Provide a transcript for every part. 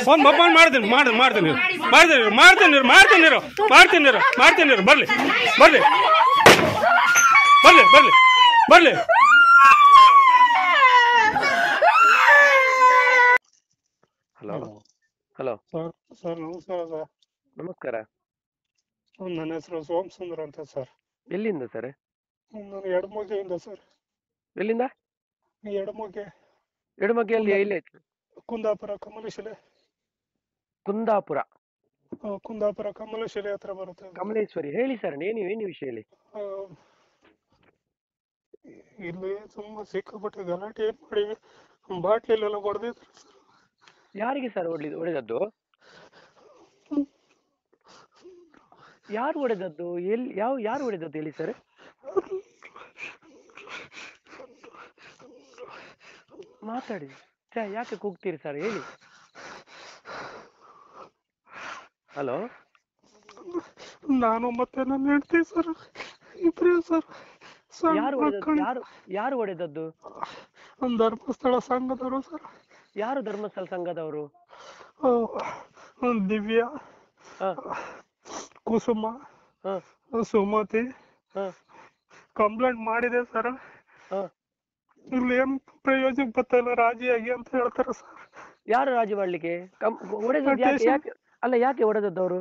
Phone ಮಾಡ್ತೀನಿ ಮಾಡ್ತೀನಿ ಬರ್ಲಿ ಬರ್ಲಿ ಬರ್ಲಿ ಬರ್ಲಿ ಬರ್ಲಿ. ಹಲೋ ಹಲೋ ಸರ್ ನಮಸ್ಕಾರ ಸರ್. ನಮಸ್ಕಾರ. ನನ್ನ ಹೆಸರು ಸೋಮಸುಂದರ್ ಅಂತ ಸರ್. ಎಲ್ಲಿಂದ ಸರ್? ನಾನು ಎಡಮುಗೆಯಿಂದ ಸರ್. ಎಲ್ಲಿಂದ? ಎಡಮುಗೆ. ಎಡಮಗ್ಗೆಯಲ್ಲಿ ಎಲ್ಲಿ ಆಯ್ತು? ಕುಂದಾಪುರ ಕಮಲೇಶ್ವರಿ. ಕುಂದಾಪುರ ಕುಂದಾಪುರ ಕಮಲೇಶ್ವರಿ ಹತ್ರ ಬರುತ್ತೆ. ಕಮಲೇಶ್ವರಿ. ಹೇಳಿ ಸರ್, ಏನು ವಿಷಯ ಹೇಳಿ. ಇಲ್ಲಿ ತುಂಬಾ ಸಿಕ್ಕಾಪಟ್ಟೆ ಗಲಾಟೆ ಮಾಡಿ ಬಾಟ್ಲಿಲೆಲ್ಲ ಹೊಡೆದಿದ್ರು ಸರ್. ಯಾರಿಗೆ ಸರ್ ಹೊಡೆದದ್ದು? ಯಾರು ಹೊಡೆದದ್ದು? ಎಲ್ಲಿ ಯಾರು ಹೊಡೆದದ್ದು ಹೇಳಿ ಸರ್. ಮಾತಾಡಿ, ಯಾಕೆ ಕೂಗ್ತೀರಿ ಸರ್ ಹೇಳಿ. ಹಲೋ, ನಾನು ಮತ್ತೆ ನನ್ನ ಹೆಂಡತಿ ಸರ್, ಇಬ್ರೇ ಸರ್. ಯಾರು ಹೊಡೆದದ್ದು? ಧರ್ಮಸ್ಥಳ ಸಂಘದವರು ಸರ್. ಯಾರು ಧರ್ಮಸ್ಥಳ ಸಂಘದವರು? ದಿವ್ಯಾ, ಕುಸುಮ, ಸುಮತಿ. ಕಂಪ್ಲೇಂಟ್ ಮಾಡಿದೆ ಸರ್. ಇಲ್ಲಿ ಏನ್ ಪ್ರಯೋಜನ ಬರ್ತಾಯಿಲ್ಲ, ರಾಜಿಯಾಗಿ ಅಂತ ಹೇಳ್ತಾರೆ ಸರ್. ಯಾರು ರಾಜಿ ಮಾಡ್ಲಿಕ್ಕೆ? ಯಾಕೆ ಹೊಡೆದದ್ದವರು?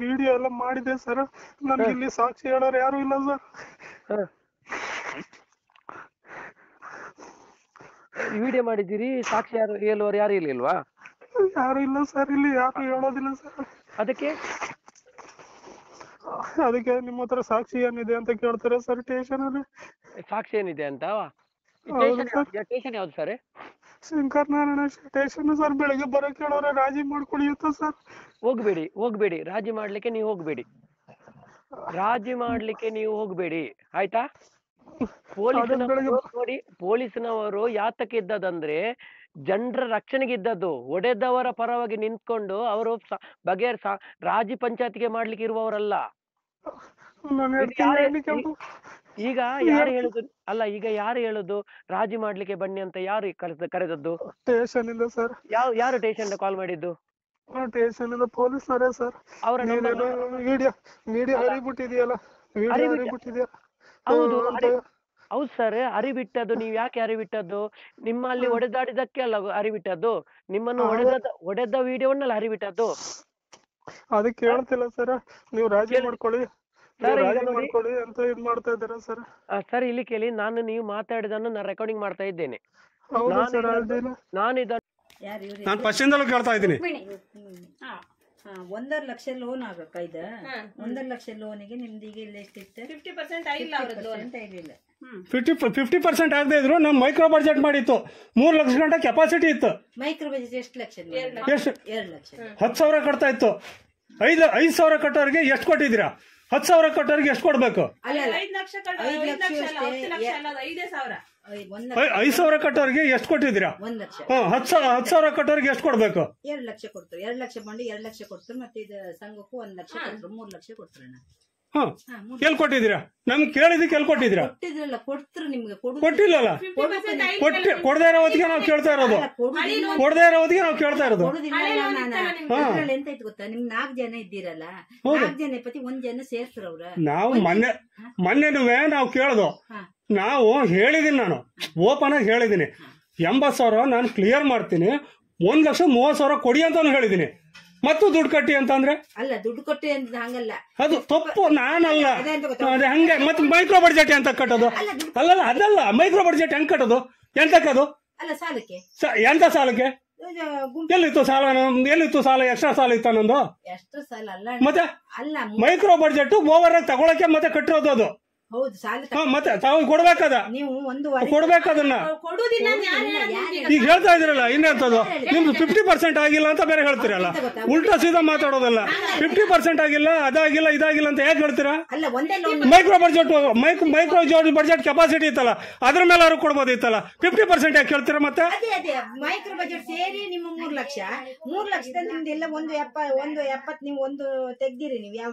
ವಿಡಿಯೋ ಎಲ್ಲ ಮಾಡಿದೆ ಸರ್. ನನ್ಗೆ ಇಲ್ಲಿ ಸಾಕ್ಷಿ ಹೇಳೋರು ಯಾರು ಇಲ್ಲ ಸರ್. ವಿಡಿಯೋ ಮಾಡಿದ್ದೀರಿ, ಸಾಕ್ಷಿ ಹೇಳುವವರು ಯಾರು ಇಲ್ವಾ? ಯಾರು ಇಲ್ಲ ಸರ್, ಇಲ್ಲಿ ಯಾರು ಹೇಳೋದಿಲ್ಲ ಸರ್. ಅದಕ್ಕೆ ನಿಮ್ಮ ಹತ್ರ ಸಾಕ್ಷಿ ಏನಿದೆ ಅಂತ ಕೇಳ್ತಾರೆ ಸರ್ ಸ್ಟೇಷನ್ ಅಲ್ಲಿ. ಸಾಕ್ಷಿ ಏನಿದೆ ಅಂತ? ಸ್ಟೇಷನ್ ಯಾವ್ದು ಸರ್? Shankaranarayana station sir. ಬೆಳಿಗ್ಗೆ ಬರೋಕ್ ಕೇಳೋರೆ ರಾಜಿ ಮಾಡ್ಕೊಡಿ ಅಂತ ಸರ್. ಹೋಗ್ಬೇಡಿ ರಾಜಿ ಮಾಡ್ಲಿಕ್ಕೆ ನೀವು ಹೋಗ್ಬೇಡಿ ಆಯ್ತಾ? ಪೊಲೀಸ್ನವರು ಯಾತಕ್ಕೆ ಇದ್ದದಂದ್ರೆ ಜನರ ರಕ್ಷಣೆಗೆ ಇದ್ದದ್ದು. ಒಡೆದವರ ಪರವಾಗಿ ನಿಂತ್ಕೊಂಡು ಅವರು ರಾಜಿ ಪಂಚಾಯತಿಗೆ ಮಾಡ್ಲಿಕ್ಕೆ ಇರುವವರಲ್ಲ. ಈಗ ಯಾರು ಹೇಳುದು ರಾಜಿ ಮಾಡ್ಲಿಕ್ಕೆ ಬನ್ನಿ ಅಂತ? ಯಾರು ಕರೆದದ್ದು? ಸ್ಟೇಷನ್ ಇಂದ ಸರ್. ಯಾರು ಸ್ಟೇಷನ್ ಕಾಲ್ ಮಾಡಿದ್ದು? ಸ್ಟೇಷನ್ ಇಂದ ಪೊಲೀಸರೇ ಸರ್. ಅವರ ಮೀಡಿಯಾ ಹರಿಬಿಟ್ಟಿದೆಯಲ್ಲ, ಹೌದು ಸರ್. ಅರಿಬಿಟ್ಟದ್ದು ನೀವು ಯಾಕೆ ಅರಿಬಿಟ್ಟದ್ದು? ನಿಮ್ಮಲ್ಲಿ ಹೊಡೆದಾಡಿದಕ್ಕೆ ಅಲ್ಲ ಅರಿಬಿಟ್ಟದ್ದು, ನಿಮ್ಮನ್ನು ಹೊಡೆದ ವಿಡಿಯೋವನ್ನೆಲ್ಲ ಅರಿಬಿಟ್ಟದ್ದು. ಅದಕ್ಕೆ ಹೇಳ್ತಿಲ್ಲ ಸರ್, ನೀವು ರಾಜಿ ಮಾಡ್ಕೊಳ್ಳಿ ಅಂತ ಇದ್ ಮಾಡ್ತಾ ಇದ್ದೀರಾ ಸರ್. ಸರ್ ಇಲ್ಲಿ ಕೇಳಿ, ನೀವು ಮಾತಾಡಿದನ್ನು ನಾನು ರೆಕಾರ್ಡಿಂಗ್ ಮಾಡ್ತಾ ಇದ್ದೇನೆ. ನಾನು ಪಶ್ಚಿಮದಲ್ಲೂ ಕೇಳ್ತಾ ಇದ್ದೀನಿ. 1.5 ಲಕ್ಷ ಲೋನ್ ಆಗಕ್ಕ ಇದು. 1.5 ಲಕ್ಷ ಲೋನಿಗೆ ನಿಮ್ದು ಈಗ ಇಲ್ಲ ಎಷ್ಟಿತ್ತು? 50% ಆಗಿಲ್ಲ. 50% ಆಗದೆ ಇದ್ರು ನಮ್ ಮೈಕ್ರೋ ಬಡ್ಜೆಟ್ ಮಾಡಿತ್ತು. 3 ಲಕ್ಷ ಗಂಟೆ ಕೆಪಾಸಿಟಿ ಇತ್ತು. ಮೈಕ್ರೋ ಬಡ್ಜೆಟ್ ಎಷ್ಟು ಲಕ್ಷ? 2 ಲಕ್ಷ. 10,000 ಕಟ್ತಾ ಇತ್ತು. 5,000 ಕಟ್ಟೋರಿಗೆ ಎಷ್ಟು ಕೊಟ್ಟಿದ್ದೀರಾ? 10,000 ಕಟ್ಟೋರಿಗೆ ಎಷ್ಟು ಕೊಡ್ಬೇಕು? 5,000 ಕಟ್ಟೋರಿಗೆ ಎಷ್ಟು ಕೊಟ್ಟಿದ್ದೀರಾ? 10,000 ಕಟ್ಟೋರಿಗೆ ಎಷ್ಟು ಕೊಡ್ಬೇಕು? 2 ಲಕ್ಷ ಕೊಡ್ತಾರೆ. 2 ಲಕ್ಷ ಬಂದು 2 ಲಕ್ಷ ಕೊಡ್ತಾರೆ. ಮತ್ತೆ ಇದು ಸಂಘಕ್ಕೂ 1 ಲಕ್ಷ ಕೊಡ್ತಾರೆ. 3 ಲಕ್ಷ ಕೊಡ್ತಾರೆ. ಎಲ್ಲಿ ಕೊಟ್ಟಿದ್ದೀರಾ? ನಮ್ಗೆ ಕೇಳಿದಕ್ಕೆ ಎಲ್ಲಿ ಕೊಟ್ಟಿದ್ದೀರಾ? ಕೊಡ್ತಾರೆ ನಿಮ್ಗೆ. ಕೊಟ್ಟಿಲ್ಲಲ್ಲ. ಕೊಡದೇ ಇರೋ ಹೊತ್ತಿಗೆ ನಾವು ಕೇಳ್ತಾ ಇರೋದು. ಎಂತ ಇತ್ತು ಗೊತ್ತಾ? ನಿಮ್ 4 ಜನ ಇದ್ದೀರಲ್ಲ, 4 ಜನ ಪತಿ 1 ಜನ ಸೇರ್ಸ್ರ ಅವ್ರ. ನಾವು ಮೊನ್ನೆನೂ ನಾವು ಕೇಳ್ದು, ನಾವು ಹೇಳಿದೀನಿ, ನಾನು ಓಪನ್ ಆಗಿ ಹೇಳಿದೀನಿ. 80,000 ನಾನು ಕ್ಲಿಯರ್ ಮಾಡ್ತೀನಿ, 1,30,000 ಕೊಡಿ ಅಂತಾನು ಹೇಳಿದೀನಿ. ಮತ್ತು ದುಡ್ಡು ಕಟ್ಟಿ ಅಂತಂದ್ರೆ ಅಲ್ಲ, ದುಡ್ಡು ಕೊಟ್ಟಿ ಅಂತ ಹಂಗಲ್ಲ, ಅದು ತಪ್ಪು. ನಾನಲ್ಲ ಹಂಗೆ. ಮತ್ತೆ ಮೈಕ್ರೋ ಬಡ್ಜೆಟ್ ಎಂತ ಕಟ್ಟೋದು? ಅದಲ್ಲ ಮೈಕ್ರೋ ಬಡ್ಜೆಟ್ ಹೆಂಗ್ ಕಟ್ಟೋದು? ಎಂತಕ್ಕದು? ಅಲ್ಲ, ಸಾಲಕ್ಕೆ. ಎಂತ ಸಾಲಕ್ಕೆ? ಎಲ್ಲಿತ್ತು ಸಾಲ? ಎಕ್ಸ್ಟ್ರಾ ಸಾಲ ಇತ್ತ ನಂದು? ಎಕ್ಸ್ಟ್ರಾ ಸಾಲ ಅಲ್ಲ. ಮತ್ತೆ ಮೈಕ್ರೋ ಬಡ್ಜೆಟ್ ಓವರ್ ಆಗಿ ತಗೊಳಕ್ಕೆ ಮತ್ತೆ ಕಟ್ಟಿರೋದು ಅದು. ಹೌದು, ಸಾಲ ಮತ್ತೆ ತಾವು ಕೊಡ್ಬೇಕದ, ನೀವು ಕೊಡ್ಬೇಕದನ್ನ. ಈಗ ಹೇಳ್ತಾ ಇದ್ರಲ್ಲ ಇನ್ನೆಂತದ್ದು, ನಿಮ್ದು 50% ಆಗಿಲ್ಲ ಅಂತ ಬೇರೆ ಹೇಳ್ತೀರಲ್ಲ. ಉಲ್ಟಾ ಸೀದಾ ಮಾತಾಡೋದಲ್ಲ. 50% ಆಗಿಲ್ಲ, ಅದಾಗಿಲ್ಲ, ಇದಾಗಿಲ್ಲ ಅಂತ ಹೇಗೆ ಹೇಳ್ತೀರಾ? ಮೈಕ್ರೋ ಬಡ್ಜೆಟ್ ಕೆಪಾಸಿಟಿ ಇತ್ತಲ್ಲ, ಅದ್ರ ಮೇಲೆ ಅವ್ರು ಕೊಡ್ಬೋದಿತ್ತಲ್ಲ. 50% ಯಾಕೆ ಹೇಳ್ತೀರಾ? ಮತ್ತೆ ಮೈಕ್ರೋ ಬಜೆಟ್ ಸೇರಿ ನಿಮ್ಮ 3 ಲಕ್ಷ. 3 ಲಕ್ಷದ ನಿಮ್ದೆಲ್ಲ 1.70 ನೀವು ತೆಗ್ದಿರಿ. ನೀವು ಯಾವ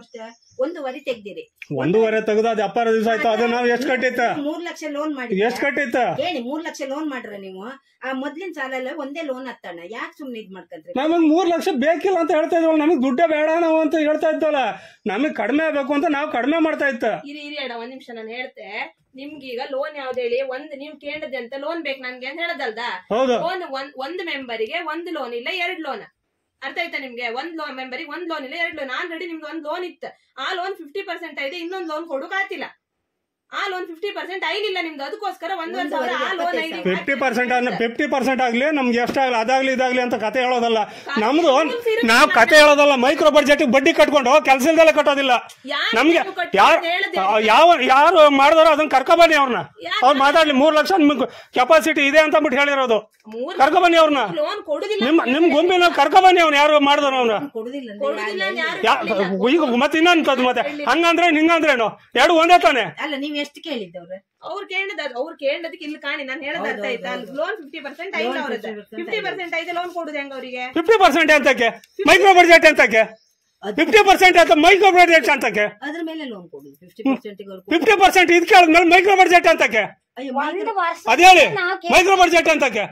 1.5 ತೆಗ್ದಿರಿ. 1.5 ತೆಗೆದು ಅದು 70 ದಿವಸ ಆಯ್ತು. ಅದನ್ನ ನಾವು ಎಷ್ಟು ಕಟ್ಟಿತ್ತ? 3 ಲಕ್ಷ ಲೋನ್ ಮಾಡಿ. ಎಷ್ಟು ಕಟ್ಟಿತ್ತ ಹೇಳಿ? 3 ಲಕ್ಷ ಲೋನ್ ಮಾಡ್ರ ನೀವು? ಆ ಮೊದ್ಲಿನ ಸಾಲ ಎಲ್ಲ ಒಂದೇ ಲೋನ್ ಹತ್ತಣ. ಯಾಕೆ ಸುಮ್ನೆ ಇದ್ ಮಾಡ್ಕೊಂಡ್ರಿ? ನಮಗ್ 3 ಲಕ್ಷ ಬೇಕಿಲ್ಲ ಅಂತ ಹೇಳ್ತಾ ಇದ್ವಲ್ಲ, ನಮಗ್ ದುಡ್ಡೇ ಬೇಡ ನಾವು ಅಂತ ಹೇಳ್ತಾ ಇದ್ವಲ್ಲ. ನಮಗ್ ಕಡಿಮೆ ಬೇಕು ಅಂತ ನಾವು ಕಡಿಮೆ ಮಾಡ್ತಾ ಇತ್ತ. ಇರಿ ಅಣ್ಣ, ಒಂದ್ ನಿಮಿಷ ನಾನು ಹೇಳ್ತೆ. ನಿಮ್ಗೀಗ ಲೋನ್ ಯಾವ್ದು ಹೇಳಿ? ನೀವು ಕೇಳಿದೆ ಅಂತ ಲೋನ್ ಬೇಕು ನನ್ಗೆ ಅಂತ ಹೇಳದಲ್ದ? ಹೌದು. ಲೋನ್ ಒಂದು ಮೆಂಬರಿಗೆ 1 ಲೋನ್ ಇಲ್ಲ 2 ಲೋನ್. ಅರ್ಥ ಆಯ್ತಾ ನಿಮ್ಗೆ? 1 ಮೆಂಬರಿಗೆ 1 ಲೋನ್ ಇಲ್ಲ 2 ಲೋನ್. ಆಲ್ರೆಡಿ ನಿಮ್ಗೆ 1 ಲೋನ್ ಇತ್ತು. ಆ ಲೋನ್ 50% ಇದೆ. ಇನ್ನೊಂದು ಲೋನ್ ಕೊಡೋಕ್ ಆಗ್ತಿಲ್ಲ. ಆ ಲೋನ್ 50% ಆಗಿಲ್ಲ ನಿಮ್ದು. ಅದಕ್ಕೋಸ್ಕರ 1,500,000 ಆ ಲೋನ್ 50% ಆಗ್ಲಿ, ನಮ್ಗೆ ಎಷ್ಟಾಗ್ಲಿ, ಅದಾಗ್ಲಿ ಇದಾಗ್ಲಿ ಅಂತ ಕತೆ ಹೇಳೋದಲ್ಲ ನಮ್ದು. ನಾವು ಕತೆ ಹೇಳೋದಲ್ಲ. ಮೈಕ್ರೋ ಬಡ್ಜೆಟ್ ಬಡ್ಡಿ ಕಟ್ಕೊಂಡು ಕೆಲಸ ಇಲ್ದಲ್ಲ ಕಟ್ಟೋದಿಲ್ಲ. ನಮ್ಗೆ ಯಾರು ಮಾಡಿದಾರೋ ಅದನ್ನ ಕರ್ಕೊಬನ್ನಿ ಅವ್ರನ್ನ. ಅವ್ರು ಮಾತಾಡ್ಲಿ. 3 ಲಕ್ಷ ನಿಮ್ಗೆ ಕೆಪಾಸಿಟಿ ಇದೆ ಅಂತ ಬಿಟ್ಟು ಹೇಳಿರೋದು. ಕರ್ಕೊಬನ್ನಿ ಅವ್ರನ್ನ. ನಿಮ್ ಗುಂಪಿನ ಕರ್ಕೊಬನ್ನಿ. ಅವ್ನು ಯಾರು ಮಾಡಿದಾರ ಅವ್ನ ಈಗ ಮತ್ತೆ ಇನ್ನೊಂದು ಮತ್ತೆ ಹಂಗಂದ್ರೆ ಹಿಂಗಂದ್ರೇನು? 2 ಒಂದೇ ತಾನೆ. ಅಲ್ಲ, ನೀವ್ ಎಷ್ಟು ಕೇಳಿದ್ದವ್ರೆ? ಅವ್ರು ಕೇಳಿದಕ್ಕೆ ಇಲ್ಲಿ ಕಾಣಿ. ನಾನು ಹೇಳೋದು ಅರ್ಥ ಆಯ್ತಾ? ಲೋನ್ 50% ಆಯ್ತು ಅವ್ರದ್ದು. 50% ಆಯ್ತು. ಲೋನ್ ಕೊಡುದು ಹೆಂಗ ಅವ್ರಿಗೆ? 50% ಅಂತಕ್ಕೆ ಮೈಕ್ರೋ ಬಡ್ಜೆಟ್ ಅಂತಕ್ಕೆ 50% ಅಂತ ಮೈಕ್ರೋ ಬಡ್ಜೆಟ್ ಅಂತಕ್ಕೆ ಅದ್ರ ಮೇಲೆ ಲೋನ್ ಕೊಡುದು 50% ಇದಕ್ಕೆ ಹೇಳಿದ್ಮೇಲೆ ಮೈಕ್ರೋ ಬಡ್ಜೆಟ್ ಅಂತಕ್ಕೆ ಅದೇ ಹೇಳಿ. ಮೈಕ್ರೋ ಬಡ್ಜೆಟ್ ಅಂತಕ್ಕೆ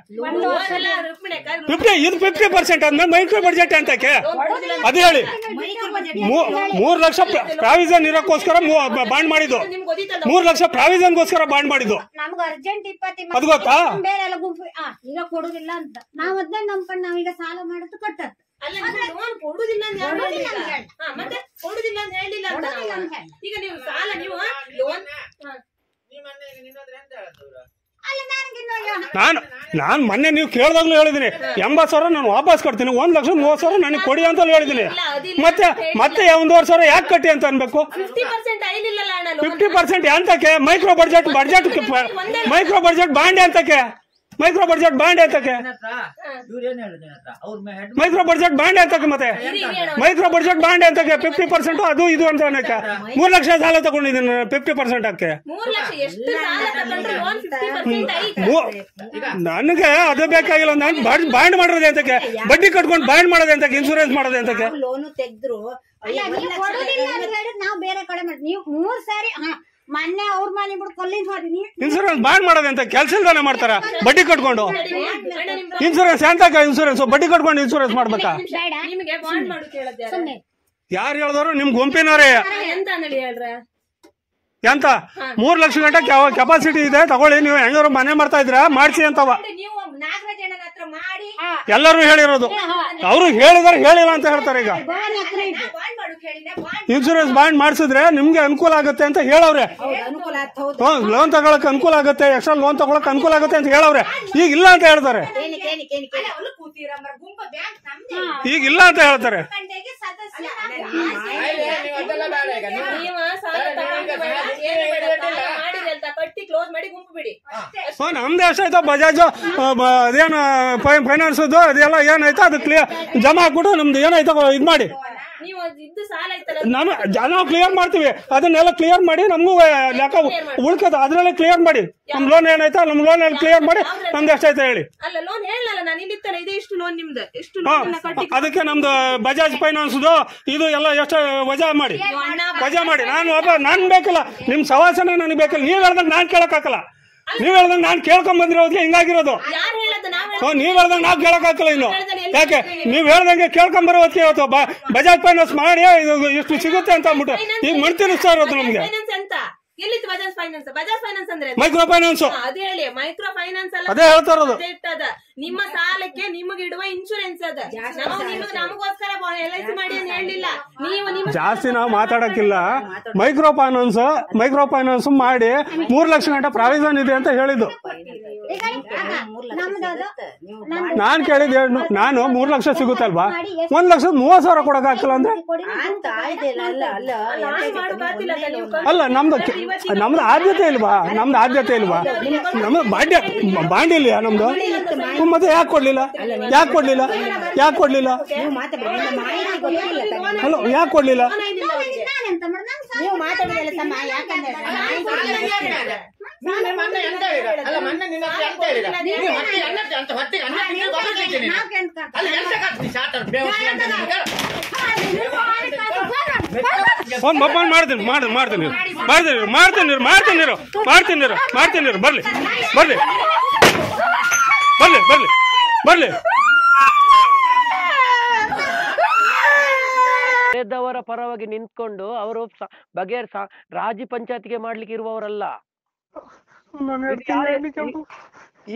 50% ಆದ್ಮೇಲೆ ಮೈಕ್ರೋ ಬಡ್ಜೆಟ್ ಅಂತಕ್ಕೆ ಅದೇ ಹೇಳಿ. 3 ಲಕ್ಷ ಪ್ರಾವಿಷನ್ ಇರೋಕ್ಕೋಸ್ಕರ ಬಾಂಡ್ ಮಾಡಿದ್ದು. 3 ಲಕ್ಷ ಪ್ರಾವಿಷನ್ಗೋಸ್ಕರ ಬಾಂಡ್ ಮಾಡಿದ್ದು. ಅದು ಗೊತ್ತಾ? ಈಗ ಕೊಡುದಿಲ್ಲ ಅಂತ ನಾವ್ ಅದನ್ನ ನಂಬ್ಕೊಂಡು ನಾವೀಗ ಸಾಲ ಮಾಡೋದು ಕಟ್ಟದ್. ಲೋನ್ ಕೊಡುದಿಲ್ಲ ಅಂತ ಮತ್ತೆ ಕೊಡುದಿಲ್ಲ ಅಂತ ಹೇಳಿಲ್ಲ ಅಂತ. ಈಗ ನೀವು ಸಾಲ ನೀವು ಲೋನ್ ನಾನು ಮೊನ್ನೆ ನೀವು ಕೇಳಿದಾಗ್ಲೂ ಹೇಳಿದೀನಿ 80,000 ನಾನು ವಾಪಸ್ ಕೊಡ್ತೀನಿ, 1,30,000 ನನಗೆ ಕೊಡಿ ಅಂತ ಹೇಳಿದೀನಿ. ಮತ್ತೆ 1,500,000 ಯಾಕೆ ಕಟ್ಟಿ ಅಂತ ಅನ್ಬೇಕು? 50% ಅಂತಕ್ಕೆ micro budget micro budget bond ಅಂತಕ್ಕೆ ಮೈಕ್ರೋ ಬಡ್ಜೆಟ್ ಬಾಂಡ್ ಅಂತಕ್ಕೆ ಮೈಕ್ರೋ ಬಡ್ಜೆಟ್ ಬಾಂಡ್ ಅಂತಕ್ಕೆ ಮತ್ತೆ ಮೈಕ್ರೋ ಬಡ್ಜೆಟ್ ಬಾಂಡ್ ಅಂತಕ್ಕೆ 50% ಅದು ಇದು ಅಂತ ಅನ್ನಕ್ಕೆ 3 ಲಕ್ಷ ಸಾಲ ತಗೊಂಡಿದ್ದೀನಿ 50% ಅಕ್ಕೆ. ನನಗೆ ಅದು ಬೇಕಾಗಿಲ್ಲ. ನಾನು ಬಾಂಡ್ ಮಾಡೋದೇ ಅಂತಕ್ಕೆ, ಬಡ್ಡಿ ಕಟ್ಕೊಂಡು ಬಾಂಡ್ ಮಾಡೋದೇ ಅಂತಕ್ಕೆ, ಇನ್ಸೂರೆನ್ಸ್ ಮಾಡೋದೇ ಅಂತಕ್ಕೆ. ಲೋನು ತೆಗೆದ್ರು ನಾವು ಬೇರೆ ಕಡೆ ಮಾಡಿ ನೀವು 3 ಸಾರಿ ಮೊನ್ನೆ ಅವ್ರ ಮನೆ ಬಿಟ್ಟು ಕೊಲ್ಲಿಂದ ಮಾಡಿದೀನಿ. ಇನ್ಸೂರೆನ್ಸ್ ಬಾಂಡ್ ಮಾಡೋದಂತ ಕೆಲಸ ಇಲ್ದಾನೆ ಮಾಡ್ತಾರ ಬಡ್ಡಿ ಕಟ್ಕೊಂಡು. ಇನ್ಸೂರೆನ್ಸ್ ಎಂತಕ್ಕ? ಇನ್ಸೂರೆನ್ಸ್ ಬಡ್ಡಿ ಕಟ್ಕೊಂಡು ಇನ್ಸೂರೆನ್ಸ್ ಮಾಡ್ಬೇಕಾ? ಯಾರು ಹೇಳಿದವರು? ನಿಮ್ ಗುಂಪಿನವರೇ. ಎಂತ 3 ಲಕ್ಷ ಗಂಟೆ ಕೆಪಾಸಿಟಿ ಇದೆ ತಗೊಳ್ಳಿ, ನೀವು ಹೆಂಗಾರು ಮನೆ ಮಾಡ್ತಾ ಇದ್ರ ಮಾಡ್ಸಿ ಅಂತವ ಎಲ್ಲರೂ ಹೇಳಿರೋದು. ಅವರು ಹೇಳಿದಾರೆ, ಹೇಳಿಲ್ಲ ಅಂತ ಹೇಳ್ತಾರೆ. ಈಗ ಇನ್ಸೂರೆನ್ಸ್ ಬಾಂಡ್ ಮಾಡಿಸಿದ್ರೆ ನಿಮ್ಗೆ ಅನುಕೂಲ ಆಗುತ್ತೆ ಅಂತ ಹೇಳವ್ರೆ. ಲೋನ್ ತಗೊಳಕ್ ಅನುಕೂಲ ಆಗುತ್ತೆ, ಎಕ್ಸ್ಟ್ರಾ ಲೋನ್ ತಗೊಳಕ್ ಅನುಕೂಲ ಆಗುತ್ತೆ ಅಂತ ಹೇಳವ್ರೆ. ಈಗ ಇಲ್ಲ ಅಂತ ಹೇಳ್ತಾರೆ. ಈಗ ಇಲ್ಲ ಅಂತ ಹೇಳ್ತಾರೆ. ನಮ್ದು ಎಷ್ಟಾಯ್ತು ಬಜಾಜ್ ಅದೇನು ಫೈನಾನ್ಸ್ ಅದೆಲ್ಲ ಏನಾಯ್ತು ಅದು ಕ್ಲಿಯರ್ ಜಮಾ ಹಾಕ್ಬಿಟ್ಟು ನಮ್ದು ಏನಾಯ್ತು ಇದ್ ಮಾಡಿ ನಾವು ಕ್ಲಿಯರ್ ಮಾಡ್ತೀವಿ. ಅದನ್ನೆಲ್ಲ ಕ್ಲಿಯರ್ ಮಾಡಿ ನಮಗೂ ಲೆಕ್ಕ ಉಳ್ಕದ ಅದ್ರಲ್ಲೇ ಕ್ಲಿಯರ್ ಮಾಡಿ. ನಮ್ ಲೋನ್ ಏನಾಯ್ತಾ ನಮ್ ಲೋನ್ ಕ್ಲಿಯರ್ ಮಾಡಿ ನಮ್ದು ಎಷ್ಟಾಯ್ತು ಹೇಳಿ. ಅದಕ್ಕೆ ನಮ್ದು ಬಜಾಜ್ ಫೈನಾನ್ಸ್ ಇದು ಎಲ್ಲ ಎಷ್ಟು ವಜಾ ಮಾಡಿ ನಾನು ಬೇಕಿಲ್ಲ. ನಿಮ್ ಸವಾಸನೆ ನನಗೆ ಬೇಕಿಲ್ಲ. ನೀವ್ ಹೇಳ್ದಂಗೆ ನಾನ್ ಕೇಳಕ್ ಹಾಕಲ್ಲ. ನೀವ್ ಹೇಳ್ದಂಗೆ ನಾನ್ ಕೇಳ್ಕೊಂಡ್ ಬಂದಿರೋದಕ್ಕೆ ಹಿಂಗಾಗಿರೋದು. ನೀವ್ ಹೇಳ್ದಂಗೆ ನಾವ್ ಕೇಳಕ್ ಹಾಕಲ್ಲ. ಇನ್ನು ಯಾಕೆ ನೀವ್ ಹೇಳ್ದಂಗೆ ಕೇಳ್ಕೊಂಡ್ ಬರೋದಕ್ಕೆ ಇವತ್ತು ಬಜಾಜ್ ಫೈನಾನ್ಸ್ ಮಾಡಿ ಇಷ್ಟು ಸಿಗುತ್ತೆ ಅಂತ ಅಂದ್ಬಿಟ್ಟು ಈಗ ಮಾಡ್ತೀನಿ ಸರ್. ಅದು ನಮ್ಗೆ ಮೈಕ್ರೋ ಫೈನಾನ್ಸ್ ಅದೇ ಹೇಳ್ತಾ ಇರೋದು. ನಿಮ್ಮ ಸಾಲಕ್ಕೆ ನಿಮಗೆ ಇಡುವ ಇನ್ಶೂರೆನ್ಸ್ ಅದ. ನಮಗೋಸ್ಕರ LIC ಮಾಡಿ ಅಂತ ಹೇಳಿಲ್ಲ. ನೀವು ಜಾಸ್ತಿ ನಾವು ಮಾತಾಡಕ್ಕಿಲ್ಲ. ಮೈಕ್ರೋ ಫೈನಾನ್ಸ್ ಮಾಡಿ 3 ಲಕ್ಷ ಗಂಟೆ ಪ್ರಾವಿಷನ್ ಇದೆ ಅಂತ ಹೇಳಿದ್ದು. ನಾನ್ ಕೇಳಿದ್ ನಾನು 3 ಲಕ್ಷ ಸಿಗುತ್ತಲ್ವಾ, 1,30,000 ಕೊಡಕ್ ಹಾಕಿಲ್ಲ ಅಂದ್ರೆ ಅಲ್ಲ. ನಮ್ದು ಆದ್ಯತೆ ಇಲ್ವಾ? ನಮ್ದು ಬಾಂಡ್ ಇಲ್ಲ ನಮ್ದು. ಮತ್ತೆ ಯಾಕೆ ಕೊಡ್ಲಿಲ್ಲ? ಹಲೋ, ಯಾಕೆ ಕೊಡ್ಲಿಲ್ಲ? ನಾವು ಫೋನ್ ಮೊಬೈಲ್ ಮಾಡ್ತೀನಿ ಮಾಡ್ತೀನಿ ಬರ್ಲಿ ಬೇರೆದವರ ಪರವಾಗಿ ನಿಂತ್ಕೊಂಡು ಅವರು ರಾಜಿ ಪಂಚಾಯತಿಗೆ ಮಾಡ್ಲಿಕ್ಕೆ ಇರುವವರಲ್ಲ.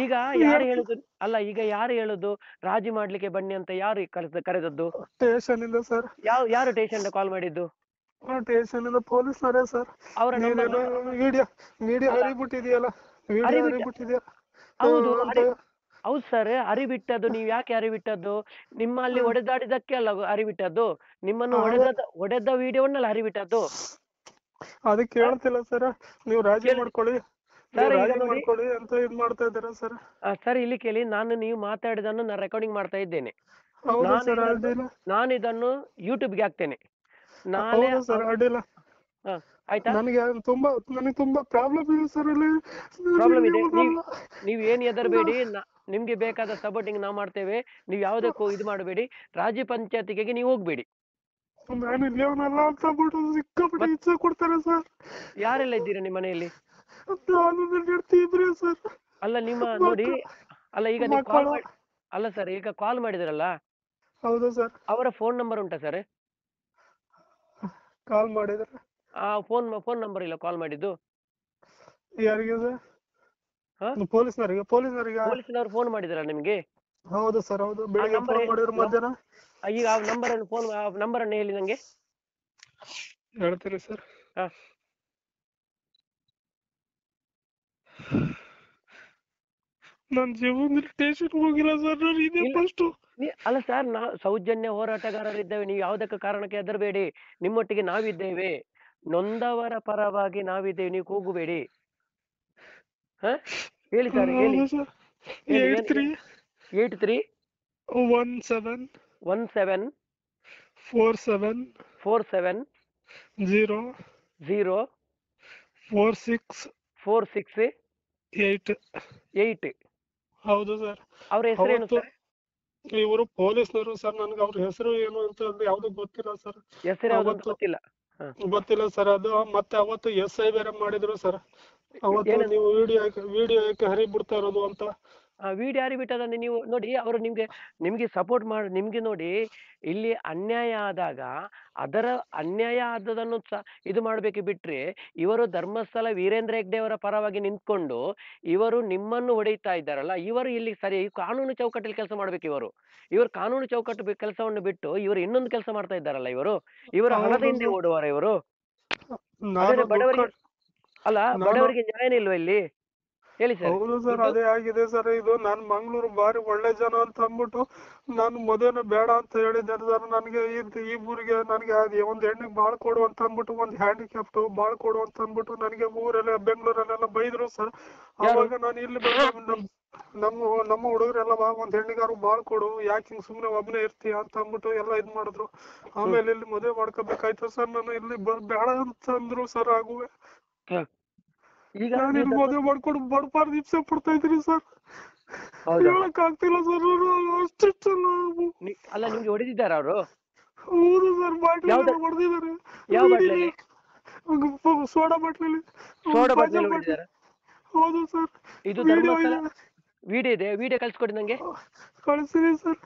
ಈಗ ಯಾರು ಹೇಳುದು ಅಲ್ಲ, ಈಗ ಯಾರು ಹೇಳುದು ರಾಜಿ ಮಾಡ್ಲಿಕ್ಕೆ ಬನ್ನಿ ಅಂತ ಯಾರು ಕರೆದದ್ದು? ಸ್ಟೇಷನ್ ಇಂದ ಸರ್. ಯಾರು ಸ್ಟೇಷನ್ ಕಾಲ್ ಮಾಡಿದ್ದು? ಸ್ಟೇಷನ್ ಇಂದ ಪೊಲೀಸ್ನವರೇ ಸರ್. ಅವರ ವಿಡಿಯೋ ಹರಿಬಿಟ್ಟಿದೆಯಲ್ಲ, ಹೌದು ಸರ್, ಅರಿಬಿಟ್ಟದ್ದು ನೀವು ಯಾಕೆ ಅರಿಬಿಟ್ಟದ್ದು? ನಿಮ್ಮಲ್ಲಿ ಹೊಡೆದಾಡಿದಕ್ಕೆ ಅಲ್ಲ ಅರಿಬಿಟ್ಟದ್ದು, ನಿಮ್ಮನ್ನು ಹೊಡೆದ ವಿಡಿಯೋವನ್ನೆಲ್ಲ ಅರಿಬಿಟ್ಟದ್ದು. ಅದಕ್ಕೆ ಹೇಳ್ತಿಲ್ಲ ಸರ್, ನೀವು ರಾಜಿ ಮಾಡ್ಕೊಳ್ಳಿ ಅಂತ ಇದ್ ಮಾಡ್ತಾ ಇದ್ದೀರಾ ಸರ್. ಸರ್ ಇಲ್ಲಿ ಕೇಳಿ, ನೀವು ಮಾತಾಡಿದನ್ನು ನಾನು ರೆಕಾರ್ಡಿಂಗ್ ಮಾಡ್ತಾ ಇದ್ದೇನೆ. ನಾನು ಇದನ್ನು ಯೂಟ್ಯೂಬ್ಗೆ ಹಾಕ್ತೇನೆ. ಆಯ್ತಾ? ನನಗೆ ತುಂಬಾ ಪ್ರಾಬ್ಲಮ್ ಇದೆ ಸರ್. ಪ್ರಾಬ್ಲಮ್ ಇದೆ, ನೀವು ಏನ್ ಹೆದರ್ಬೇಡಿ, ನಿಮ್ಗೆ ಬೇಕಾದ ಸಪೋರ್ಟಿಂಗ್ ನಾವು ಮಾಡ್ತೇವೆ. ನೀವು ಯಾವುದಕ್ಕೂ ಇದು ಮಾಡಬೇಡಿ. ರಾಜ್ಯ ಪಂಚಾಯತಿಗೆ ನೀವು ಹೋಗ್ಬೇಡಿ. ಕೊಡ್ತಾರೆ ಸರ್. ಯಾರೆಲ್ಲ ಇದ್ದೀರಾ ನಿಮ್ಮ ಮನೆಯಲ್ಲಿ? ಅಲ್ಲ ನಿಮ್ಮ ನೋಡಿ, ಅಲ್ಲ ಈಗ ನೀವು ಕಾಲ್ ಮಾಡಿ, ಅಲ್ಲ ಸರ್ ಈಗ ಕಾಲ್ ಮಾಡಿದ್ರಲ್ಲ, ಹೌದು ಸರ್. ಅವರ ಫೋನ್ ನಂಬರ್ ಉಂಟಾ ಸರ್? ಕಾಲ್ ಮಾಡಿದ್ರೆ ಫೋನ್ ನಂಬರ್ ಇಲ್ಲ ಕಾಲ್ ಮಾಡಿದ್ದು? ಯಾರಿಗೆ ಸರ್? ಪೊಲೀಸ್ನವರು ಫೋನ್ ಮಾಡಿದ್ರಲ್ಲ ನಿಮ್ಗೆ? ಹೌದು ಸರ್, ಹೌದು. ಬೆಳಿಗ್ಗೆ ಫೋನ್ ಮಾಡಿದ್ರು ಮಧ್ಯಾಹ್ನ. ಈಗ ಆ ನಂಬರ್ ಅನ್ನು ಹೇಳಿ ನಂಗೆ. ಹೇಳ್ತೀರಿ ಸರ್? ನನ್ನ ಜೀವನದಲ್ಲಿ ಸ್ಟೇಷನ್ ಹೋಗಿಲ್ಲ ಸರ್, ನಾನು ಇದೇ ಫಸ್ಟ್. ಅಲ್ಲ ಸರ್, ಸೌಜನ್ಯ ಹೋರಾಟಗಾರರಿದ್ದೇವೆ, ನೀವು ಯಾವುದಕ್ಕೆ ಕಾರಣಕ್ಕೆ ಹೆದರಬೇಡಿ. ನಿಮ್ಮೊಟ್ಟಿಗೆ ನಾವಿದ್ದೇವೆ, ನೊಂದವರ ಪರವಾಗಿ ನಾವಿದ್ದೇವೆ, ನೀವು ಕೂಗಬೇಡಿ. ಹೇಳಿ ಸರ್, ಹೇಳಿ. 831747 ಹೌದು ಸರ್. ಅವ್ರ ಹೆಸರೇನು ಸರ್? ಇವರು ಪೊಲೀಸ್ನವರು ಸರ್. ನನ್ಗೆ ಅವ್ರ ಹೆಸರು ಏನು ಅಂತ ಯಾವ್ದು ಗೊತ್ತಿಲ್ಲ ಸರ್. ಹೆಸರು ಯಾವ್ದು ಗೊತ್ತಿಲ್ಲ ಸರ್. ಅದು ಮತ್ತೆ ಅವತ್ತು SI ಬೇರೆ ಮಾಡಿದ್ರು ಸರ್. ಅವತ್ತು ನೀವು ವಿಡಿಯೋ ಯಾಕೆ ಹರಿಬಿಡ್ತಾ ಇರೋದು ಅಂತ. ವಿಡಿಯೋ ಹರಿಬಿಟ್ಟದನ್ನ ನೀವು ನೋಡಿ, ಅವರು ನಿಮ್ಗೆ ಸಪೋರ್ಟ್ ಮಾಡಿ, ನಿಮ್ಗೆ ನೋಡಿ ಇಲ್ಲಿ ಅನ್ಯಾಯ ಆದಾಗ ಅದರ ಅನ್ಯಾಯ ಆದದನ್ನು ಇದು ಮಾಡ್ಬೇಕು ಬಿಟ್ರೆ, ಇವರು ಧರ್ಮಸ್ಥಳ ವೀರೇಂದ್ರ ಹೆಗ್ಡೆ ಅವರ ಪರವಾಗಿ ನಿಂತ್ಕೊಂಡು ಇವರು ನಿಮ್ಮನ್ನು ಹೊಡೆಯುತ್ತಾ ಇದ್ದಾರಲ್ಲ, ಇವರು ಇಲ್ಲಿ ಸರಿ ಕಾನೂನು ಚೌಕಟ್ಟಲ್ಲಿ ಕೆಲಸ ಮಾಡ್ಬೇಕು. ಇವರು ಕಾನೂನು ಚೌಕಟ್ಟು ಕೆಲಸವನ್ನು ಬಿಟ್ಟು ಇವರು ಇನ್ನೊಂದು ಕೆಲಸ ಮಾಡ್ತಾ ಇದ್ದಾರಲ್ಲ. ಇವರು ಹಣದ ಹಿಂದೆ ಓಡುವರ ಇವರು. ಬಡವರಿಗೆ ಅಲ್ಲ, ಬಡವರಿಗೆ ನ್ಯಾಯನೇ ಇಲ್ವಾ ಇಲ್ಲಿ? ಹೇಳಿ ಸರ್. ಹೌದು ಸರ್, ಅದೇ ಆಗಿದೆ ಸರ್. ಇದು ನಾನು ಮಂಗ್ಳೂರು ಬಾರಿ ಒಳ್ಳೆ ಜನ ಅಂತ ಅಂದ್ಬಿಟ್ಟು ನಾನು ಮದುವೆನ ಬೇಡ ಅಂತ ಹೇಳಿದ್ದಾರೆ ಸರ್. ನನಗೆ ಈ ಊರಿಗೆ ನನಗೆ ಒಂದ್ ಹೆಣ್ಣಿಗೆ ಬಾಳ್ ಕೊಡು ಅಂತ ಅಂದ್ಬಿಟ್ಟು, ಒಂದ್ ಹ್ಯಾಂಡಿಕ್ಯಾಪ್ಟ್ ಬಾಳ್ ಕೊಡು ಅಂತ ಅಂದ್ಬಿಟ್ಟು ನನಗೆ ಊರೆಲ್ಲ ಬೆಂಗಳೂರಲ್ಲೆಲ್ಲ ಬೈದ್ರು ಸರ್. ಅವಾಗ ನಾನು ಇಲ್ಲಿ ನಮ್ಮ ಹುಡುಗರೆಲ್ಲ ಒಂದ್ ಹೆಣ್ಣಿಗಾರು ಬಾಳ್ ಕೊಡು, ಯಾಕೆ ಹಿಂಗ್ ಸುಮ್ನೆ ಒಬ್ನೇ ಇರ್ತೀಯ ಅಂತ ಅಂದ್ಬಿಟ್ಟು ಎಲ್ಲ ಇದ್ ಮಾಡಿದ್ರು. ಆಮೇಲೆ ಇಲ್ಲಿ ಮದುವೆ ಮಾಡ್ಕೋಬೇಕಾಯ್ತು ಸರ್. ನಾನು ಇಲ್ಲಿ ಬೇಡ ಅಂತ ಅಂದ್ರು ಸರ್. ಆಗುವೆ ಈಗ ಮದುವೆ ಮಾಡ್ಕೊಂಡು ಬಡಪಾರ್ದು ಹಿಂಸೆ ಪಡ್ತಾ ಇದ್ರಿ ಸರ್. ಹೇಳಕ್ ಆಗ್ತಿಲ್ಲ ಸರ್. ಅಷ್ಟಿಷ್ಟಲ್ಲ. ಅಲ್ಲ, ನಿಮ್ಗೆ ಹೊಡೆದಿದ್ದಾರ ಅವರು? ಹೌದು ಸರ್, ಬಾಟ್ಲಿ ಹೊಡೆದಿದ್ದಾರೆ. ಯಾವ ಬಾಟ್ಲಲ್ಲಿ? ಸೋಡಾ ಬಾಟ್ಲಲ್ಲಿ. ಹೌದು ಸರ್. ಇದು ಧರ್ಮಸ್ಥಳ ವಿಡಿಯೋ ಇದೆ, ವಿಡಿಯೋ ಕಳ್ಸ್ಕೊಡಿ ನಂಗೆ. ಕಳಿಸ್ತೀನಿ ಸರ್.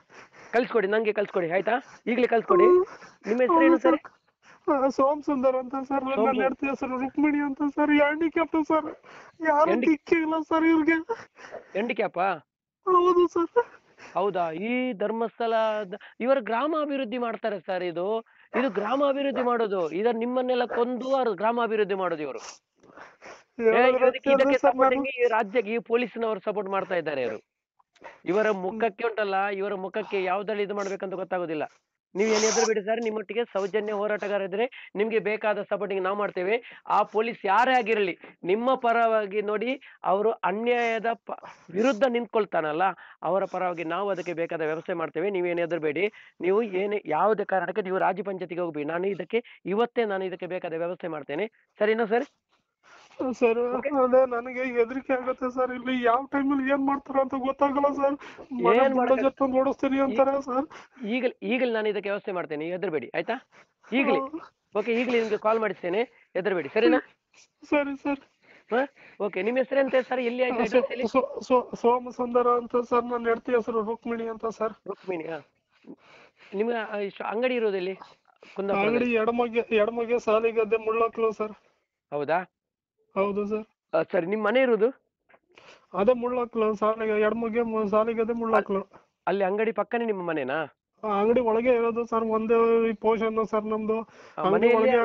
ಕಳ್ಸ್ಕೊಡಿ ನಂಗೆ, ಕಳ್ಸ್ಕೊಡಿ ಆಯ್ತಾ? ಈಗಲೇ ಕಳ್ಸ್ಕೊಡಿ. ನಿಮ್ಮ ಹೆಸರೇನು ಸರ್? ಸೋಮ್ ಸುಂದರ್ ಅಂತ ಸರ್. ನನ್ನ ಹೆಂಡತಿ ಹೆಸರು ರುಕ್ಮಿಣಿ ಅಂತ ಸರ್. Handicapped sir. ಯಾರು ದಿಕ್ಕೇ ಇಲ್ಲ ಸರ್ ಇವ್ರಿಗೆ. ಹ್ಯಾಂಡಿಕ್ಯಾಪ? ಹೌದು ಸರ್. ಹೌದಾ? ಈ ಧರ್ಮಸ್ಥಳ ಇವರು ಗ್ರಾಮಾಭಿವೃದ್ಧಿ ಮಾಡ್ತಾರೆ ಸರ್. ಇದು ಗ್ರಾಮಾಭಿವೃದ್ಧಿ ಮಾಡೋದು. ನಿಮ್ಮನ್ನೆಲ್ಲ ಕೊಂದು ಅವರು ಗ್ರಾಮಾಭಿವೃದ್ಧಿ ಮಾಡೋದು. ಇವರು ಇದಕ್ಕೆ ಸಪೋರ್ಟಿಂಗ್ ಈ ರಾಜ್ಯಕ್ಕೆ ಈ ಪೊಲೀಸ್ನವರು ಸಪೋರ್ಟ್ ಮಾಡ್ತಾ ಇದ್ದಾರೆ. ಇವರ ಮುಖಕ್ಕೆ ಉಂಟಲ್ಲ, ಇವರ ಮುಖಕ್ಕೆ ಯಾವ್ದ್ರಲ್ಲಿ ಇದು ಮಾಡ್ಬೇಕಂತ ಗೊತ್ತಾಗೋದಿಲ್ಲ. ನೀವು ಏನ್ ಹೆದರ್ಬೇಡಿ ಸರ್. ನಿಮ್ಮೊಟ್ಟಿಗೆ ಸೌಜನ್ಯ ಹೋರಾಟಗಾರ ಇದ್ರೆ ನಿಮ್ಗೆ ಬೇಕಾದ ಸಪೋರ್ಟಿಂಗ್ ನಾವು ಮಾಡ್ತೇವೆ. ಆ ಪೊಲೀಸ್ ಯಾರೇ ಆಗಿರಲಿ ನಿಮ್ಮ ಪರವಾಗಿ ನೋಡಿ, ಅವರು ಅನ್ಯಾಯದ ವಿರುದ್ಧ ನಿಂತ್ಕೊಳ್ತಾನಲ್ಲ, ಅವರ ಪರವಾಗಿ ನಾವು ಅದಕ್ಕೆ ಬೇಕಾದ ವ್ಯವಸ್ಥೆ ಮಾಡ್ತೇವೆ. ನೀವೇನು ಹೆದರ್ಬೇಡಿ. ನೀವು ಯಾವುದೇ ಕಾರಣಕ್ಕೆ ನೀವು ರಾಜ್ಯ ಪಂಚಾಯತಿಗೆ ಹೋಗ್ಬೇಡಿ. ನಾನು ಇದಕ್ಕೆ ಬೇಕಾದ ವ್ಯವಸ್ಥೆ ಮಾಡ್ತೇನೆ. ಸರಿನಾ ಸರ್? ಸರ್ ಅದೇ ನನಗೆ ಹೆದರಿಕೆ ಆಗುತ್ತೆ ಸರ್. ಇಲ್ಲಿ ಯಾವ ಟೈಮಲ್ಲಿ ಏನ್ ಮಾಡ್ತಾರ ಅಂತ ಗೊತ್ತಾಗಲ್ಲ ಸರ್. ಏನ್ ಬುಲ್ಡೋಜರ್ ತಂದು ಓಡಿಸ್ತೀನಿ ಅಂತಾರೆ ಸರ್. ಈಗಲೇ ನಾನು ಇದಕ್ಕೆ ವ್ಯವಸ್ಥೆ ಮಾಡ್ತೇನೆ, ಹೆದರ್ಬೇಡಿ ಆಯ್ತಾ? ಈಗಲೇ ಓಕೆ, ಈಗಲೇ ನಿಮ್ಗೆ ಕಾಲ್ ಮಾಡಿಸ್ತೇನೆ, ಹೆದರ್ಬೇಡಿ ಸರಿನಾ? ಸರಿ ಸರ್. ಓಕೆ, ನಿಮ್ಮ ಹೆಸರೆಂತ ಸರ್? ಎಲ್ಲಿ ಆಯ್ತು ಅಡ್ರೆಸ್ ಹೇಳಿ? ಸೋಮಸುಂದರ ಅಂತ ಸರ್. ನನ್ನ ಹೆಂಡತಿ ಹೆಸರು ರುಕ್ಮಿಣಿ ಅಂತ ಸರ್. ರುಕ್ಮಿಣಿ. ನಿಮ್ಗೆ ಅಂಗಡಿ ಇರೋದೆಲ್ಲಿ? ಅಂಗಡಿ ಎಡಮಗೆ ಸಾಲಿಗದ್ದೆ ಮುಳ್ಳಕ್ಲು ಸರ್. ಹೌದಾ? ಹೌದು ಸರ್. ಸರಿ, ನಿಮ್ಮ ಮನೆ ಇರೋದು ಅದೇ ಮುಳ್ಳಕ್ಲು ಎಡಮಗೆ ಸಾಲಿಗದ್ದೆ ಮುಳ್ಳಕ್ಲು. ಅಲ್ಲಿ ಅಂಗಡಿ ಪಕ್ಕನೇ ನಿಮ್ಮ ಮನೆನಾ? ಅಂಗಡಿ ಒಳಗೆ ಇರೋದು ಸರ್. ಒಂದೇ ಪೋರ್ಷನ್ ಸರ್ ನಮ್ದು. ಅಂಗಡಿ ಒಳಗೆ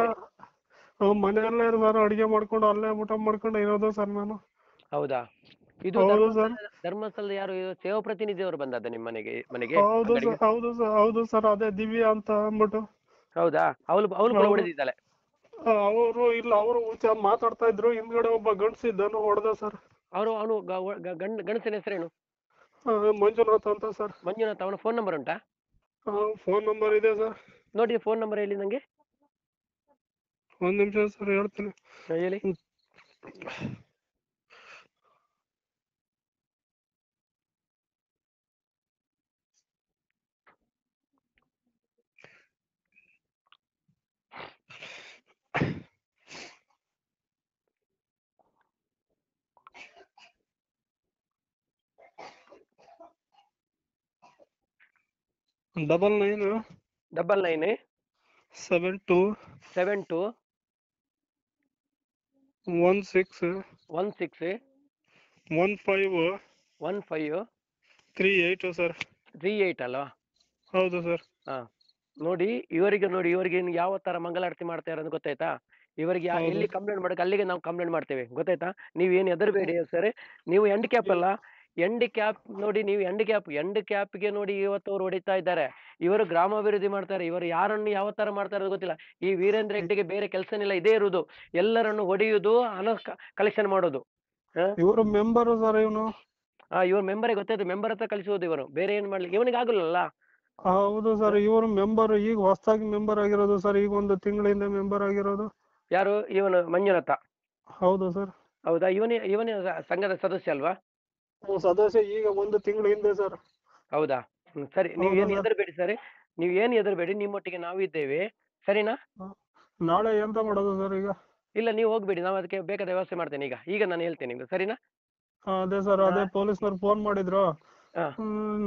ಮನೆಯಲ್ಲೇ ಸರ್. ಅಡಿಗೆ ಮಾಡ್ಕೊಂಡು ಅಲ್ಲೇ ಊಟ ಮಾಡ್ಕೊಂಡು ಇರೋದು ಸರ್ ನಾನು. ಹೌದಾ? ಇದು ಹೌದು ಸರ್. ಧರ್ಮಸ್ಥಳದ ಯಾರು ಸೇವಾ ಪ್ರತಿನಿಧಿಯವರು ಬಂದದ್ದ ನಿಮ್ಮ ಮನೆಗೆ? ಹೌದು ಸರ್. ಹೌದು ಸರ್. ಅದೇ ದಿವ್ಯಾ ಅಂತ ಅಂದ್ಬಿಟ್ಟು. ಹೌದಾ? ಅವಳು ಹೊಡೆದಿದ್ದಾಳೆ? ಅವರು ಇಲ್ಲ, ಅವರು ಮಾತಾಡ್ತಾ ಇದ್ರು. ಹಿಂದ್ಗಡೆ ಒಬ್ಬ ಗಂಡಸಿದ್ದನು ಹೊಡೆದ ಸರ್. ಅವನು ಗಂಡಸಿನ ಹೆಸರೇನು? ಮಂಜುನಾಥ್ ಅಂತ ಸರ್. ಮಂಜುನಾಥ್. ಅವನ ಫೋನ್ ನಂಬರ್ ಉಂಟಾ? ಫೋನ್ ನಂಬರ್ ಇದೆ ಸರ್. ನೋಡಿ, ಫೋನ್ ನಂಬರ್ ಹೇಳಿ ನಂಗೆ. ಒಂದ್ ನಿಮಿಷ ಸರ್, ಹೇಳ್ತೀನಿ. ಹೇಳಿ. Double 9 72 72 16 15 38 sir. 38 ಅಲ್ವಾ? ಹೌದು ಸರ್. ನೋಡಿ, ಇವರಿಗೆ ಯಾವ ತರ ಮಂಗಳಾರತಿ ಮಾಡ್ತಾರೆ ಅಂತ ಗೊತ್ತಾಯ್ತಾ? ಇವರಿಗೆ ಎಲ್ಲಿ ಕಂಪ್ಲೇಂಟ್ ಮಾಡಕ್ಕೆ ಅಲ್ಲಿಗೆ ನಾವು ಕಂಪ್ಲೇಂಟ್ ಮಾಡ್ತೇವೆ, ಗೊತ್ತಾಯ್ತಾ? ನೀವೇನು ಹೆದರ್ಬೇಡಿ ಸರ್. ನೀವು ಎಂಡ್ ಕ್ಯಾಪ್ ಅಲ್ಲ, ಎಂಡ್ ಕ್ಯಾಪ್ ನೋಡಿ, ನೀವು ಎಂಡ್ ಕ್ಯಾಪ್ಗೆ ನೋಡಿ ಇವತ್ತು ಅವ್ರು ಹೊಡಿತಾ ಇದ್ದಾರೆ. ಇವರು ಗ್ರಾಮಾಭಿವೃದ್ಧಿ ಮಾಡ್ತಾರೆ. ಇವರು ಯಾರನ್ನು ಯಾವ ತರ ಮಾಡ್ತಾರೆ ಗೊತ್ತಿಲ್ಲ. ಈ ವೀರೇಂದ್ರ ಹೆಗ್ಡೆಗೆ ಬೇರೆ ಕೆಲಸನಿಲ್ಲ, ಇದೇ ಇರುವುದು. ಎಲ್ಲರನ್ನು ಹೊಡೆಯುವುದು, ಹಣ ಕಲೆಕ್ಷನ್ ಮಾಡೋದು. ಇವರು ಮೆಂಬರ್ ಸರ್. ಇವನು ಇವ್ರ ಮೆಂಬರೇ ಗೊತ್ತಾಯ್ತು. ಮೆಂಬರ್ ಹತ್ರ ಕಳಿಸುವುದು ಇವರು, ಬೇರೆ ಏನ್ ಮಾಡ್ಲಿಕ್ಕೆ ಇವನಿಗೆ ಆಗಲ್ಲ. ಹೌದು ಸರ್. ಇವರು ಮೆಂಬರ್, ಈಗ ಹೊಸದಾಗಿ ಮೆಂಬರ್ ಆಗಿರೋದು ಸರ್. ಈಗ 1 ತಿಂಗಳಿಂದ ಮೆಂಬರ್ ಆಗಿರೋದು. ಯಾರು? ಇವನು ಮಂಜುನಾಥ? ಹೌದು ಸರ್. ಹೌದಾ? ಇವನೇ ಸಂಘದ ಸದಸ್ಯ ಅಲ್ವಾ? ಸದಸ್ಯ ಈಗ 1 ತಿಂಗಳ ಹಿಂದೆ ಸರ್. ಹೌದಾ? ಸರಿ, ನೀವು ಏನು ಹೆದರ್ಬೇಡಿ ಸರಿ. ನೀವು ಏನು ಹೆದರ್ಬೇಡಿ, ನಿಮ್ಮೊಟ್ಟಿಗೆ ನಾವಿದ್ದೇವೆ, ಸರಿನಾ? ನಾಳೆ ಎಂತ ಮಾಡೋದು ಸರ್ ಈಗ? ಇಲ್ಲ, ನೀವು ಹೋಗ್ಬೇಡಿ, ನಾವು ಅದಕ್ಕೆ ಬೇಕಾದ ವ್ಯವಸ್ಥೆ ಮಾಡ್ತೇನೆ. ಈಗ ನಾನು ಹೇಳ್ತೇನೆ ನಿಮ್ಗೆ, ಸರಿನಾ? ಅದೇ ಸರ್. ಅದೇ ಪೊಲೀಸ್ನವ್ರು ಫೋನ್ ಮಾಡಿದ್ರು,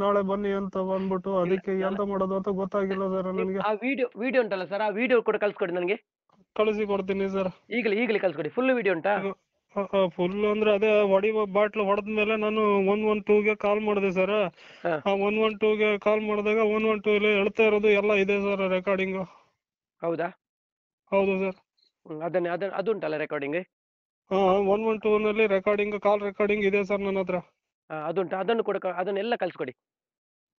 ನಾಳೆ ಬನ್ನಿ ಅಂತ ಬಂದ್ಬಿಟ್ಟು. ಅದಕ್ಕೆ ಎಂತ ಮಾಡೋದು ಅಂತ ಗೊತ್ತಾಗಿಲ್ಲ ಸರ್ ನನಗೆ. ಆ ವಿಡಿಯೋ ಉಂಟಲ್ಲ ಸರ್, ಆ ವಿಡಿಯೋ ಕೂಡ ಕಳ್ಸ್ಕೊಡಿ ನನಗೆ. ಕಳಿಸಿ ಕೊಡ್ತೀನಿ ಸರ್. ಈಗಲೇ ಕಳ್ಸ್ಕೊಡಿ. ಫುಲ್ ವಿಡಿಯೋ ಉಂಟಾ? ಫುಲ್ ಅಂದ್ರೆ ಅದೇ ಬಾಟ್ಲು ಹೊಡೆದ್ಮೇಲೆ ನಾನು 112ಗೆ ಕಾಲ್ ಮಾಡಿದೆ ಸರ್. 112ಗೆ ಕಾಲ್ ಮಾಡಿದಾಗ 112 ಹೇಳ್ತಾ ಇರೋದು ಎಲ್ಲ ಇದೆ ಸರ್, ರೆಕಾರ್ಡಿಂಗ್. ಹೌದಾ? ಹೌದು ಸರ್. ಅದು ಉಂಟಲ್ಲ ರೆಕಾರ್ಡಿಂಗ್? 112 ನಲ್ಲಿ ರೆಕಾರ್ಡಿಂಗ್, ಕಾಲ್ ರೆಕಾರ್ಡಿಂಗ್ ಇದೆ ಸರ್ ನನ್ನ ಹತ್ರ. ಅದುಂಟು, ಅದನ್ನೆಲ್ಲ ಕಳ್ಸ್ಕೊಡಿ.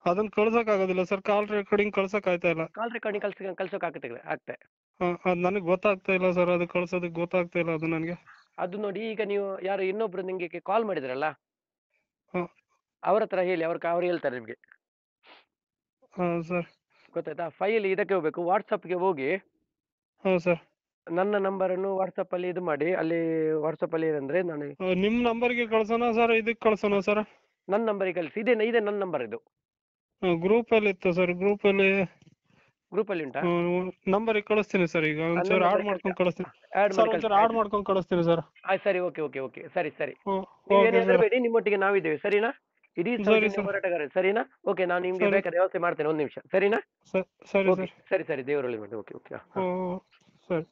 ಅದನ್ನ ಕಳ್ಸಕ್ ಆಗೋದಿಲ್ಲ ಸರ್. ಕಾಲ್ ರೆಕಾರ್ಡಿಂಗ್ ಕಳ್ಸಕ್ ಆಯ್ತಾ ಇಲ್ಲ. ಕಾಲ್ ರೆಕಾರ್ಡಿಂಗ್ ಕಳ್ಸೋಕೆ ಆಗ್ತೆ. ಅದ್ ನನಗೆ ಗೊತ್ತಾಗ್ತಾ ಇಲ್ಲ ಸರ್. ಅದು ಕಳ್ಸೋದಕ್ಕೆ ಗೊತ್ತಾಗ್ತಾ ಇಲ್ಲ ಅದು ನನಗೆ. ಅದು ನೋಡಿ, ಈಗ ನೀವು ಯಾರು ಇನ್ನೊಬ್ರು ನಿಮ್ಗೆ ಕಾಲ್ ಮಾಡಿದ್ರಲ್ಲ, ಅವ್ರ ಹತ್ರ ಹೇಳಿ, ಅವ್ರು ಹೇಳ್ತಾರೆ ನಿಮ್ಗೆ. ಸರ್. ಗೊತ್ತಾಯ್ತಾ? ಫೈಲ್ ಇದಕ್ಕೆ ಹೋಗ್ಬೇಕು, ವಾಟ್ಸಪ್ಗೆ ಹೋಗಿ. ಸರ್. ನನ್ನ ನಂಬರನ್ನು ವಾಟ್ಸಪ್ ಅಲ್ಲಿ ಇದು ಮಾಡಿ. ಅಲ್ಲಿ ವಾಟ್ಸಪ್ ಅಲ್ಲಿ ಏನಂದ್ರೆ, ನಾನು ನಿಮ್ ನಂಬರ್ಗೆ ಕಳ್ಸೋಣ ಸರ್, ಇದಕ್ಕೆ ಕಳ್ಸೋಣ ಸರ್? ನನ್ನ ನಂಬರಿಗೆ ಕಳಿಸಿ. ಇದೆ ನನ್ನ ನಂಬರ್ ಇದು. ಗ್ರೂಪ್ ಅಲ್ಲಿ ಇತ್ತು ಸರ್. ಗ್ರೂಪ್ ಅಲ್ಲಿ ಉಂಟಾ? ನಂಬರ್ ಕಳಿಸ್ತೀನಿ ಸರ್. ಈಗ ಒಂಚೂರು ಆಡ್ ಮಾಡ್ಕೊಂಡು ಕಳಿಸ್ತೀನಿ ಸರ್. ಒಂಚೂರು ಆಡ್ ಮಾಡ್ಕೊಂಡು ಕಳಿಸ್ತೀನಿ ಸರ್. ಸರಿ, ಓಕೆ. ಸರಿ. ನೀವೇನು ಹೆದರ್ಬೇಡಿ, ನಿಮ್ಮೊಟ್ಟಿಗೆ ನಾವಿದ್ದೇವೆ, ಸರಿನಾ? ಇಡೀ ಹೋರಾಟಗಾರ, ಸರಿನಾ? ಓಕೆ, ನಾನು ನಿಮ್ಗೆ ಬೇಕಾದ ವ್ಯವಸ್ಥೆ ಮಾಡ್ತೇನೆ. 1 ನಿಮಿಷ, ಸರಿನಾ? ಸರಿ. ಸರಿ. ದೇವರಲ್ಲಿ ಮಾಡಿ. ಓಕೆ. ಸರಿ.